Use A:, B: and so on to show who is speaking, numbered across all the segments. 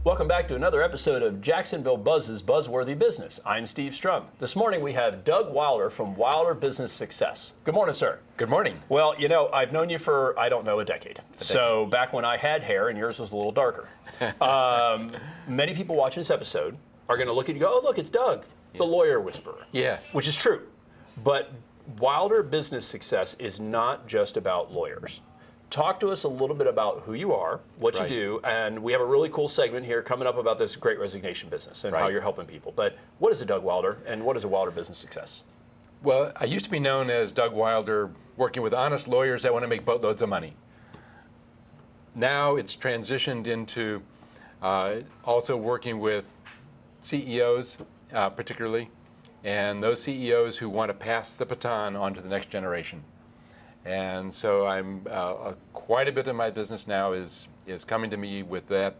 A: Welcome back to another episode of Jacksonville Buzz's Buzzworthy Business. I'm Steve Strum. This morning we have Doug Wilder from Wilder Business Success. Good morning, sir.
B: Good morning.
A: Well, you know, I've known you for, I don't know, a decade. So back when I had hair and yours was a little darker. Many people watching this episode are going to look at you and go, oh, look, it's Doug, the lawyer whisperer.
B: Yes.
A: Which is true. But Wilder Business Success is not just about lawyers. Talk to us a little bit about who you are, what you do, and we have a really cool segment here coming up about this great resignation business and how you're helping people. But what is a Doug Wilder, and what is a Wilder Business Success?
B: Well, I used to be known as Doug Wilder, working with honest lawyers that want to make boatloads of money. Now it's transitioned into also working with CEOs, particularly, and those CEOs who want to pass the baton on to the next generation. And so I'm quite a bit of my business now is coming to me with that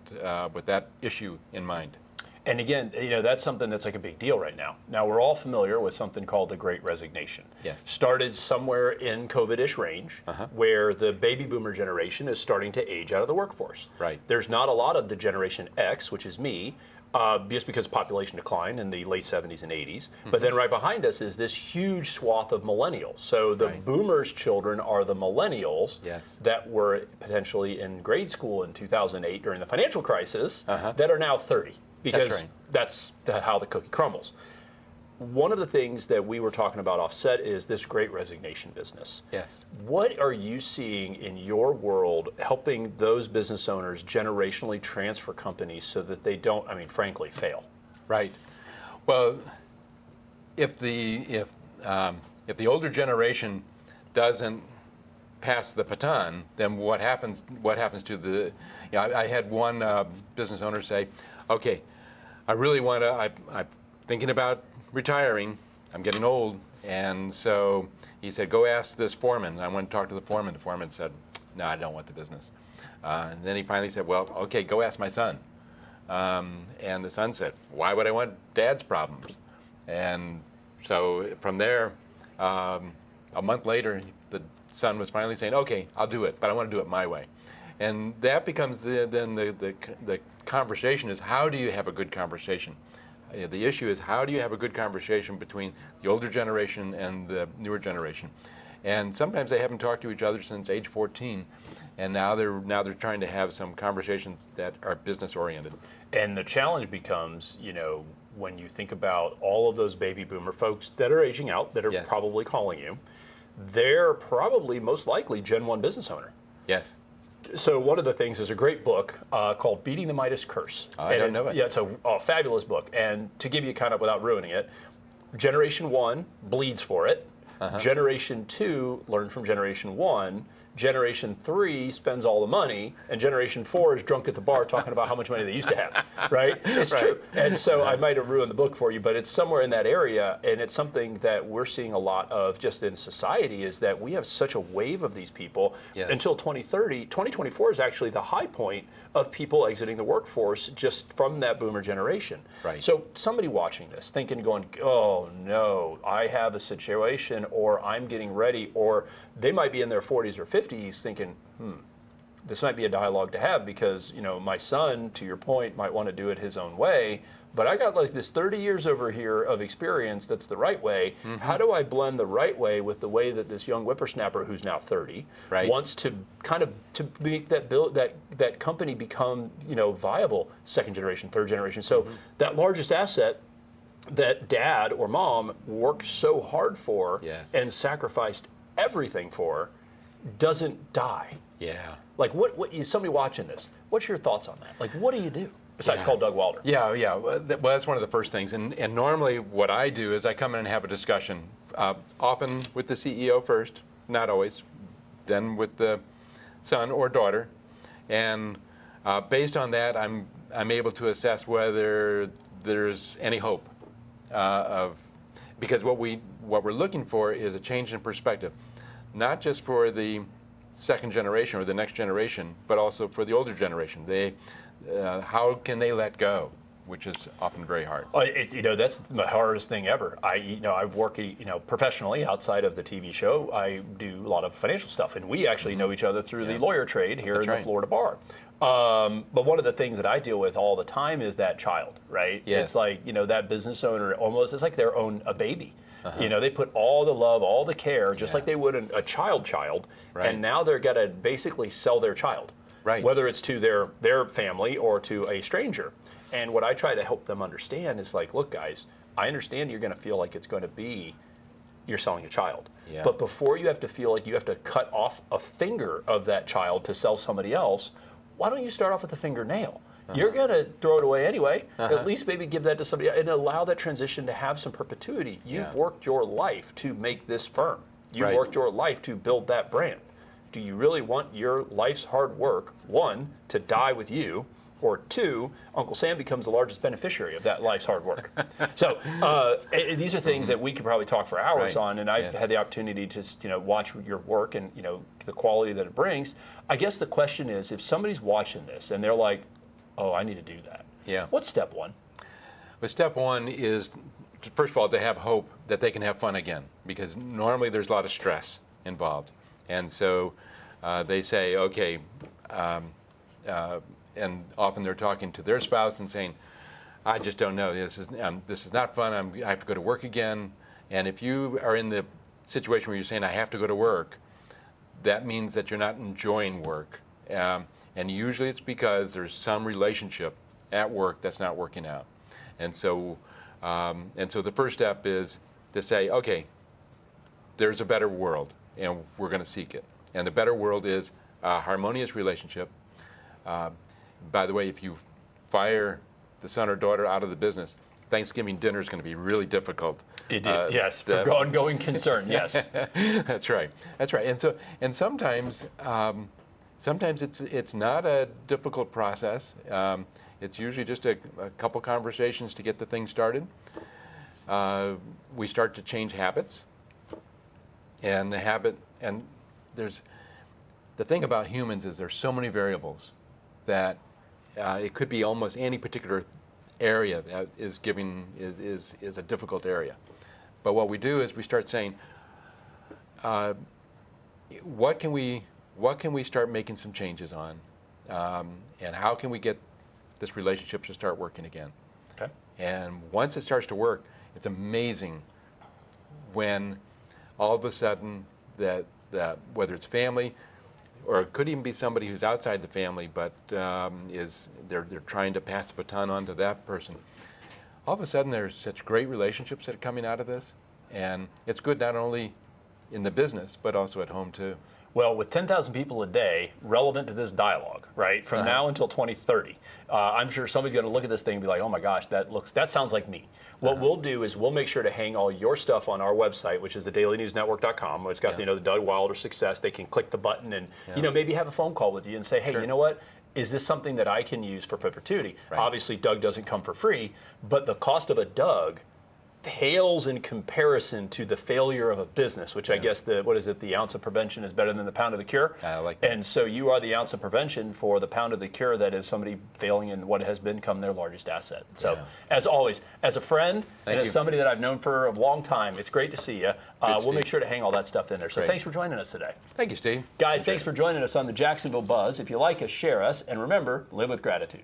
B: issue in mind.
A: And again, you know, that's something that's like a big deal right now. Now, we're all familiar with something called the Great Resignation.
B: Yes.
A: Started somewhere in COVID-ish range, where the baby boomer generation is starting to age out of the workforce.
B: Right.
A: There's not a lot of the Generation X, which is me, just because of population decline in the late 70s and 80s. But then right behind us is this huge swath of millennials. So the boomers' children are the millennials that were potentially in grade school in 2008 during the financial crisis that are now 30, because that's how the cookie crumbles. One of the things that we were talking about offset is this great resignation business.
B: Yes.
A: What are you seeing in your world helping those business owners generationally transfer companies so that they don't, I mean, frankly, fail?
B: Right. Well, if the older generation doesn't pass the baton, then what happens to the? You know, I had one business owner say, "Okay, I really want to. I'm thinking about retiring. I'm getting old," and so he said, "Go ask this foreman." I went to talk to the foreman. The foreman said, "No, I don't want the business." And then he finally said, "Well, okay, go ask my son." And the son said, "Why would I want Dad's problems?" And so from there, a month later, the son was finally saying, "Okay, I'll do it, but I want to do it my way." And that becomes the conversation is, how do you have a good conversation? The issue is, how do you have a good conversation between the older generation and the newer generation? And sometimes they haven't talked to each other since age 14, and now they're trying to have some conversations that are business oriented.
A: And the challenge becomes, you know, when you think about all of those baby boomer folks that are aging out, that are probably calling you, they're probably most likely Gen 1 business owner.
B: Yes.
A: So one of the things is a great book called Beating the Midas Curse.
B: I don't know it.
A: Yeah, it's a fabulous book. And to give you kind of, without ruining it, Generation 1 bleeds for it. Generation 2 learned from Generation 1. Generation 3 spends all the money, and Generation 4 is drunk at the bar talking about how much money they used to have, right? It's true. And so I might have ruined the book for you, but it's somewhere in that area, and it's something that we're seeing a lot of just in society, is that we have such a wave of these people until 2030. 2024 is actually the high point of people exiting the workforce just from that boomer generation.
B: Right.
A: So somebody watching this, thinking, going, oh no, I have a situation, or I'm getting ready, or they might be in their 40s or 50s thinking, this might be a dialogue to have, because, you know, my son, to your point, might want to do it his own way, but I got like this 30 years over here of experience that's the right way. How do I blend the right way with the way that this young whippersnapper who's now 30 wants to kind of to make that company become, you know, viable, second generation, third generation. So that largest asset that dad or mom worked so hard for and sacrificed everything for doesn't die.
B: Yeah.
A: Like somebody watching this, what's your thoughts on that? Like, what do you do besides call Doug Wilder?
B: Yeah. Well, that's one of the first things. And normally what I do is I come in and have a discussion, often with the CEO first, not always, then with the son or daughter. And based on that, I'm able to assess whether there's any hope because what we're looking for is a change in perspective. Not just for the second generation or the next generation, but also for the older generation. How can they let go? which is often very hard.
A: That's the hardest thing ever. I work, professionally outside of the TV show. I do a lot of financial stuff, and we actually know each other through the lawyer trade here in the Florida bar. But one of the things that I deal with all the time is that child, right?
B: Yes.
A: It's like, that business owner it's like they own a baby. They put all the love, all the care, just like they would a child,
B: right.
A: and now they're going to basically sell their child,
B: right.
A: whether it's to their family or to a stranger. And what I try to help them understand is like, look, guys, I understand you're going to feel like it's going to be you're selling a child.
B: Yeah.
A: But before you have to feel like you have to cut off a finger of that child to sell somebody else, why don't you start off with a fingernail? You're going to throw it away anyway. At least maybe give that to somebody and allow that transition to have some perpetuity. You've worked your life to make this firm. You've worked your life to build that brand. Do you really want your life's hard work, one, to die with you, or two, Uncle Sam becomes the largest beneficiary of that life's hard work? So these are things that we could probably talk for hours on, and I've had the opportunity to just, watch your work and the quality that it brings. I guess the question is, if somebody's watching this and they're like, oh, I need to do that.
B: Yeah.
A: What's step one?
B: Well, step one is, first of all, to have hope that they can have fun again, because normally there's a lot of stress involved. And so they say, okay, and often they're talking to their spouse and saying, I just don't know, this is not fun, I have to go to work again. And if you are in the situation where you're saying, I have to go to work, that means that you're not enjoying work. And usually it's because there's some relationship at work that's not working out. And so the first step is to say, okay, there's a better world, and we're going to seek it. And the better world is a harmonious relationship. By the way, if you fire the son or daughter out of the business, Thanksgiving dinner is going to be really difficult.
A: Yes, for ongoing concern. Yes,
B: that's right. That's right. And sometimes it's not a difficult process. It's usually just a couple conversations to get the thing started. We start to change habits, and there's the thing about humans is there's so many variables that it could be almost any particular area that is a difficult area. But what we do is we start saying, what can we start making some changes on, and how can we get this relationship to start working again?
A: Okay.
B: And once it starts to work, it's amazing when all of a sudden that whether it's family, or it could even be somebody who's outside the family, but they're trying to pass the baton on to that person. All of a sudden, there's such great relationships that are coming out of this, and it's good not only in the business but also at home too.
A: Well, with 10,000 people a day relevant to this dialogue, right, from now until 2030, I'm sure somebody's going to look at this thing and be like, oh my gosh, that sounds like me. What we'll do is we'll make sure to hang all your stuff on our website, which is thedailynewsnetwork.com. It's got the Doug Wilder Success. They can click the button and maybe have a phone call with you and say, hey, you know what? Is this something that I can use for perpetuity? Right. Obviously, Doug doesn't come for free, but the cost of a Doug pales in comparison to the failure of a business, which I guess the ounce of prevention is better than the pound of the cure.
B: I like that.
A: And so you are the ounce of prevention for the pound of the cure that is somebody failing in what has become their largest asset. So as always, as a friend and as somebody that I've known for a long time, it's great to see you. We'll make sure to hang all that stuff in there. So thanks for joining us today.
B: Thank you, Steve.
A: Guys, thanks for joining us on the Jacksonville Buzz. If you like us, share us, and remember, live with gratitude.